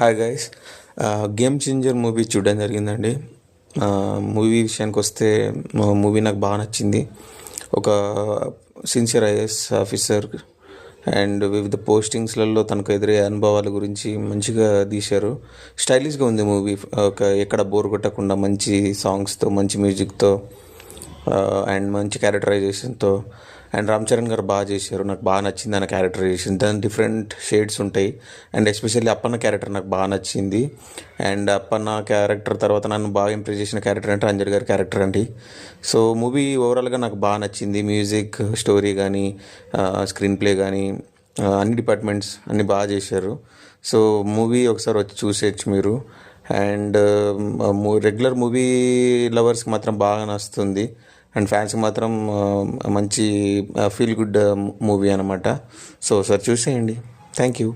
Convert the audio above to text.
Hi guys. Game changer movie చూడడం జరిగిందండి. Movie విషయానికి వస్తే మూవీ నాకు బాగా నచ్చింది. ఒక సిన్సియర్ ఐఏఎస్ ఆఫీసర్ అండ్ వివిధ పోస్టింగ్స్లలో తనకు ఎదురయ్యే అనుభవాల గురించి మంచిగా తీశారు. స్టైలిష్గా ఉంది మూవీ. ఎక్కడ బోర్ కొట్టకుండా మంచి సాంగ్స్తో, మంచి మ్యూజిక్తో అండ్ మంచి క్యారెక్టరైజేషన్తో అండ్ రామ్ చరణ్ గారు బాగా చేశారు. నాకు బాగా నచ్చింది ఆయన క్యారెక్టరైజేషన్. దాని డిఫరెంట్ షేడ్స్ ఉంటాయి అండ్ ఎస్పెషల్లీ అప్పన్న క్యారెక్టర్ నాకు బాగా నచ్చింది. అండ్ అప్పన్న క్యారెక్టర్ తర్వాత నన్ను బాగా ఇంప్రెస్ చేసిన క్యారెక్టర్ అంటే అంజలి గారి క్యారెక్టర్ అండి. సో మూవీ ఓవరాల్గా నాకు బాగా నచ్చింది. మ్యూజిక్, స్టోరీ కానీ, స్క్రీన్ ప్లే కానీ, అన్ని డిపార్ట్మెంట్స్ అన్ని బాగా చేశారు. సో మూవీ ఒకసారి వచ్చి చూసేయచ్చు మీరు. అండ్ రెగ్యులర్ మూవీ లవర్స్కి మాత్రం బాగా నచ్చుతుంది అండ్ ఫ్యాన్స్కి మాత్రం మంచి ఫీల్ గుడ్ మూవీ అనమాట. సో ఒకసారి చూసేయండి. Thank you.